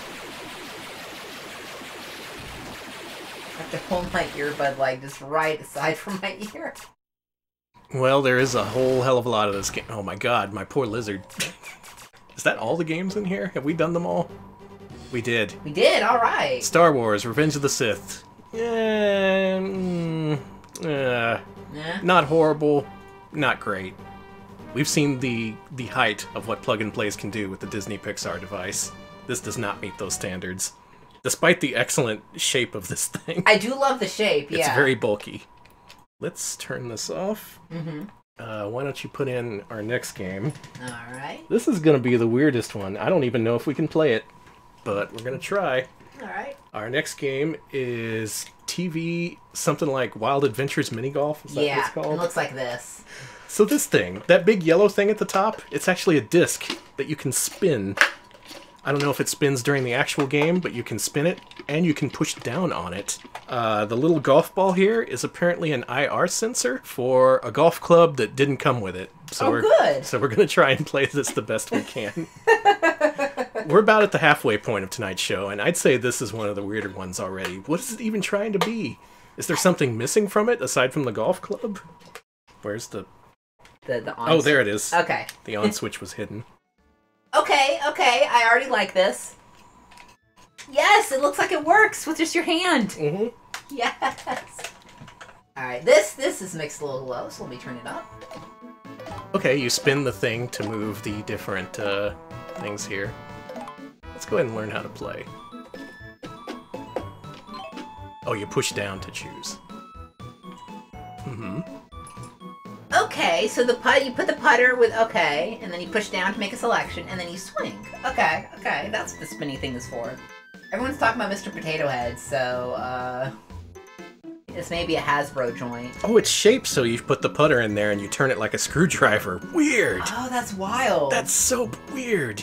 I have to hold my earbud, like, just right aside from my ear. Well, there is a whole hell of a lot of this game. Oh my god, my poor lizard. Is that all the games in here? Have we done them all? We did. We did, alright. Star Wars, Revenge of the Sith. Not horrible, not great. We've seen the height of what plug-and-plays can do with the Disney Pixar device. This does not meet those standards. Despite the excellent shape of this thing. I do love the shape, yeah. It's very bulky. Let's turn this off. Mm-hmm. Why don't you put in our next game? Alright. This is going to be the weirdest one. I don't even know if we can play it, but we're going to try. Alright. Our next game is TV, something like Wild Adventures Mini Golf. Is that what it's called? It looks like this. So this thing, that big yellow thing at the top, it's actually a disc that you can spin. I don't know if it spins during the actual game, but you can spin it, and you can push down on it. The little golf ball here is apparently an IR sensor for a golf club that didn't come with it. So good! So we're going to try and play this the best we can. We're about at the halfway point of tonight's show, and I'd say this is one of the weirder ones already. What is it even trying to be? Is there something missing from it, aside from the golf club? Where's the on oh, there it is. Okay. The on switch was hidden. Okay, I already like this. Yes, it looks like it works with just your hand. Mm-hmm. Yes. Alright, this is mixed a little low, so let me turn it up. Okay, you spin the thing to move the different things here. Let's go ahead and learn how to play. Oh, you push down to choose. Mm-hmm. Okay, so you put the putter with okay, and then you push down to make a selection, and then you swing. Okay, that's what the spinny thing is for. Everyone's talking about Mr. Potato Head, so this may be a Hasbro joint. Oh, it's shaped so you put the putter in there and you turn it like a screwdriver. Weird! Oh, that's wild. That's so weird.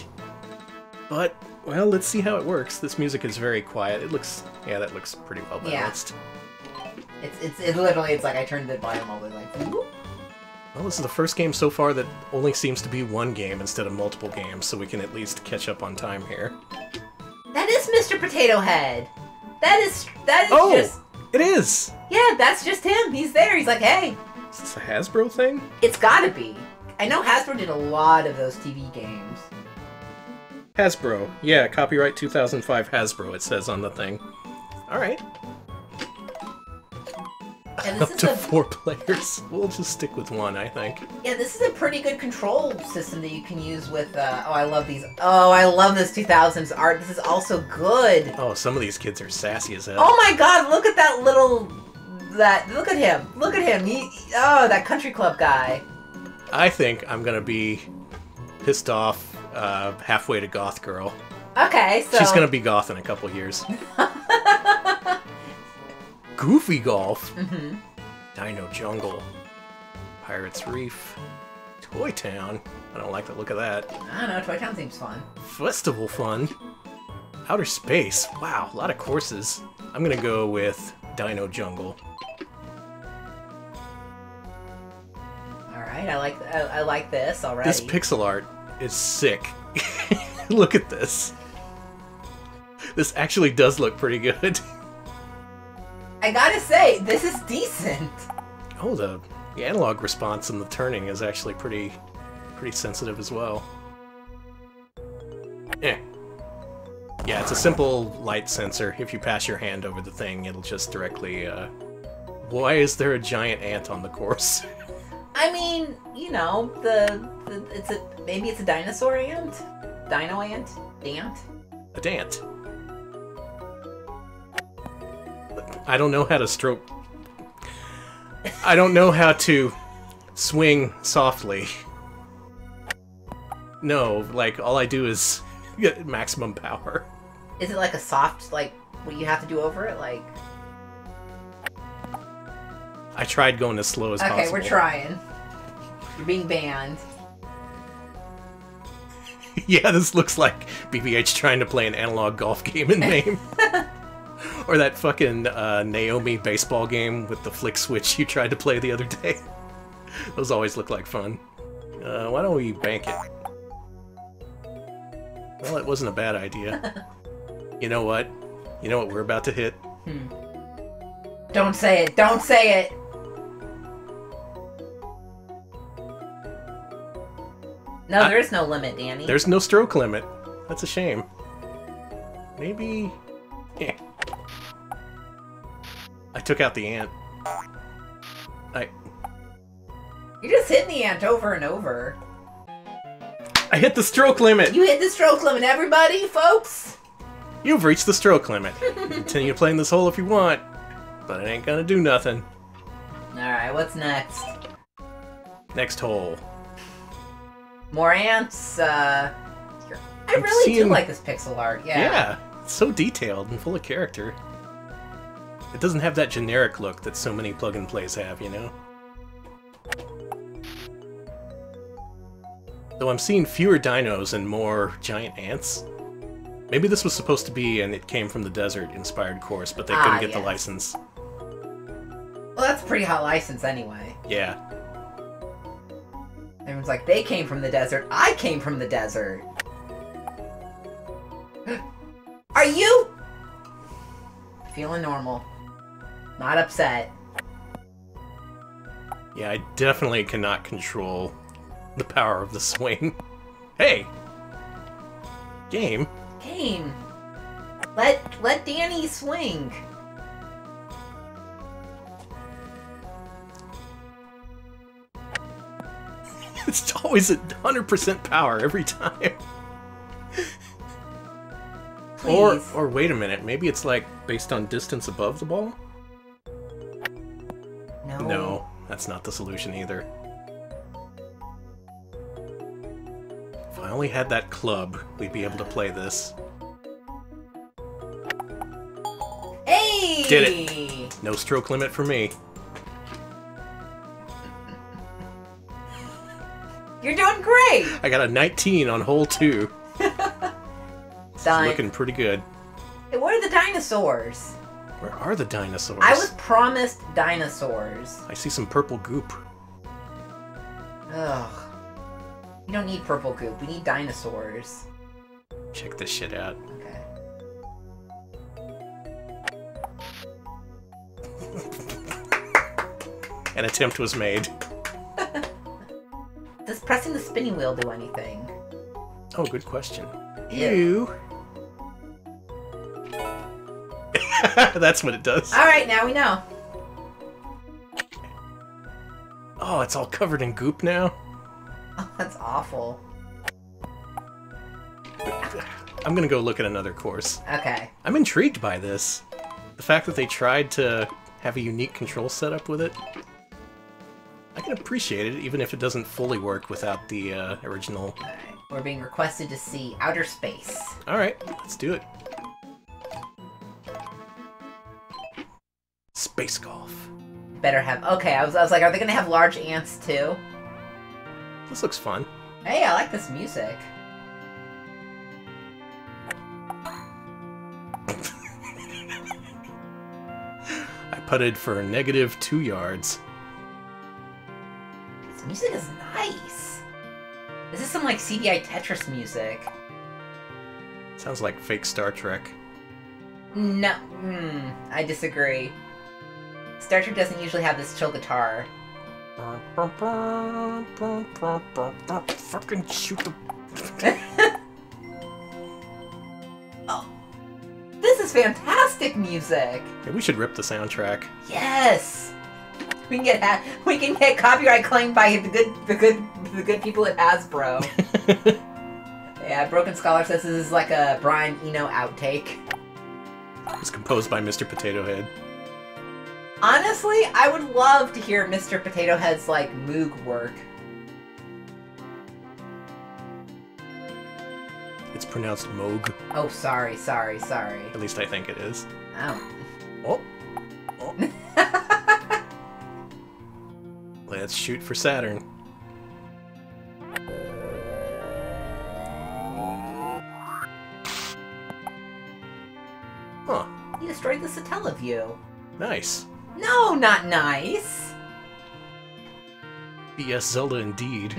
But, well, let's see how it works. This music is very quiet. It looks, yeah, that looks pretty well balanced. Yeah. It's literally, it's like I turned the volume all the way like, whoop. Well, this is the first game so far that only seems to be one game instead of multiple games, so we can at least catch up on time here. That is Mr. Potato Head. That is oh, just... It is! Yeah, that's just him. He's there. He's like, hey. Is this a Hasbro thing? It's gotta be. I know Hasbro did a lot of those TV games. Hasbro. Yeah, copyright 2005 Hasbro, it says on the thing. Alright. Yeah, this Up to 4 players. We'll just stick with 1, I think. Yeah, this is a pretty good control system that you can use with, oh, I love these. Oh, I love this 2000s art. This is also good. Oh, some of these kids are sassy as hell. Oh my god, look at that little, look at him. Look at him. Oh, that country club guy. I think I'm gonna be pissed off halfway to Goth Girl. Okay, so... She's gonna be goth in a couple years. Goofy Golf. Mm-hmm. Dino Jungle. Pirates Reef. Toy Town. I don't like the look of that. I don't know, Toy Town seems fun. Festival Fun. Outer Space. Wow, a lot of courses. I'm gonna go with Dino Jungle. Alright, I like this already. This pixel art is sick. Look at this. This actually does look pretty good. I gotta say, this is decent. Oh, the analog response and the turning is actually pretty sensitive as well. Eh. Yeah, it's a simple light sensor. If you pass your hand over the thing, it'll just directly, Why is there a giant ant on the course? I mean, you know, maybe it's a dinosaur ant? Dino ant? Dant? A dant. I don't know how to stroke... I don't know how to swing softly. No, like, all I do is get maximum power. Is it like a soft, like, what you have to do over it? Like... I tried going as slow as possible. Okay, we're trying. You're being banned. Yeah, this looks like BBH trying to play an analog golf game in MAME. Or that fucking Naomi baseball game with the flick switch you tried to play the other day. Those always look like fun. Why don't we bank it? Well, it wasn't a bad idea. You know what? You know what we're about to hit? Don't say it! Don't say it! No, there is no limit, Danny. There's no stroke limit. That's a shame. Maybe... Yeah. I took out the ant. You're just hitting the ant over and over. I hit the stroke limit! You hit the stroke limit, everybody, folks! You've reached the stroke limit. Continue playing this hole if you want, but it ain't gonna do nothing. Alright, what's next? Next hole. More ants, I really do like this pixel art, yeah. Yeah, it's so detailed and full of character. It doesn't have that generic look that so many plug-and-plays have, you know? Though I'm seeing fewer dinos and more giant ants. Maybe this was supposed to be an It Came From the Desert inspired course, but they couldn't get the license. Well, that's a pretty hot license anyway. Yeah. Everyone's like, they came from the desert, I came from the desert. Are you? Feeling normal. Not upset. Yeah, I definitely cannot control the power of the swing. Hey! Game. Game. Let Danny swing. It's always at 100% power every time. Or wait a minute, maybe it's like based on distance above the ball? No, that's not the solution either. If I only had that club, we'd be able to play this. Hey! Did it! No stroke limit for me. You're doing great! I got a 19 on hole 2. It's Done. looking pretty good. Hey, where are the dinosaurs? Where are the dinosaurs? I was promised dinosaurs. I see some purple goop. Ugh. We don't need purple goop, we need dinosaurs. Check this shit out. Okay. An attempt was made. Does pressing the spinning wheel do anything? Oh, good question. Yeah. Ew. That's what it does. Alright, now we know. Oh, it's all covered in goop now? Oh, that's awful. I'm gonna go look at another course. Okay. I'm intrigued by this. The fact that they tried to have a unique control setup with it. I can appreciate it, even if it doesn't fully work without the original. Alright. We're being requested to see outer space. Alright, let's do it. Space golf. Better have... Okay, I was like, are they gonna have large ants, too? This looks fun. Hey, I like this music. I putted for negative 2 yards. This music is nice. This is some, like, CDI Tetris music. Sounds like fake Star Trek. No, I disagree. Star Trek doesn't usually have this chill guitar. Fucking shoot the... Oh, this is fantastic music. Hey, we should rip the soundtrack. Yes, we can get copyright claimed by the good people at Hasbro. Yeah, Broken Scholar says this is like a Brian Eno outtake. It was composed by Mr. Potato Head. Honestly, I would love to hear Mr. Potato Head's, like, Moog work. It's pronounced Moog. Oh, sorry. At least I think it is. Oh. Let's shoot for Saturn. Huh. You destroyed the Satellaview. Nice. No, not nice. Yes, Zelda indeed.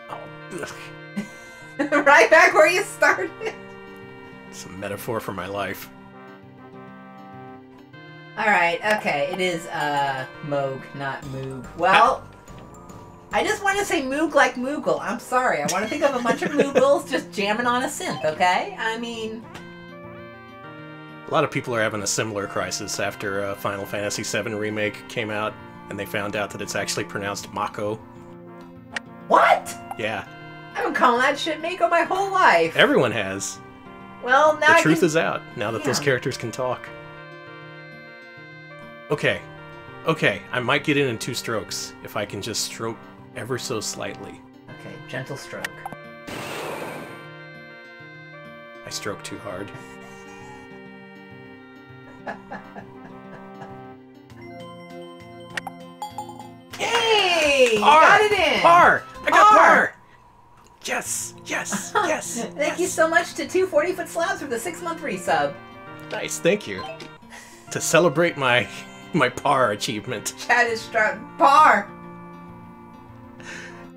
Oh, ugh. Right back where you started. It's a metaphor for my life. Alright, okay, it is, Moog, not Moog. Well, I just want to say Moog like Moogle. I'm sorry, I want to think of a bunch of Moogles just jamming on a synth, okay? I mean... A lot of people are having a similar crisis after Final Fantasy VII Remake came out, and they found out that it's actually pronounced Mako. What? Yeah. I've been calling that shit Mako my whole life. Everyone has. Well, now the truth is out, now that those characters can talk. Okay. Okay, I might get in 2 strokes, if I can just stroke ever so slightly. Okay, gentle stroke. I stroke too hard. Yay! Par! Got it in! Par! I got par! Yes! Yes! Yes! Thank you so much to 2 40-foot slabs for the 6-month resub. Nice, thank you. To celebrate my par achievement. Chad is par!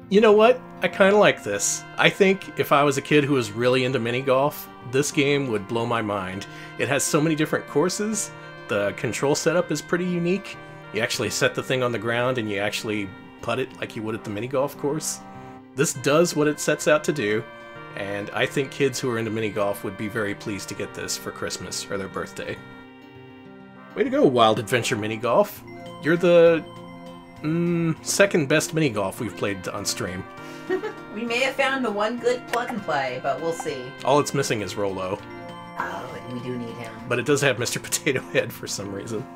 You know what? I kind of like this. I think if I was a kid who was really into mini golf, this game would blow my mind. It has so many different courses. The control setup is pretty unique. You actually set the thing on the ground and you actually putt it like you would at the mini golf course. This does what it sets out to do, and I think kids who are into mini golf would be very pleased to get this for Christmas or their birthday. Way to go, Wild Adventure Mini Golf. You're the second best mini golf we've played on stream. We may have found the one good plug and play, but we'll see. All it's missing is Rolo. Oh, we do need him. But it does have Mr. Potato Head for some reason.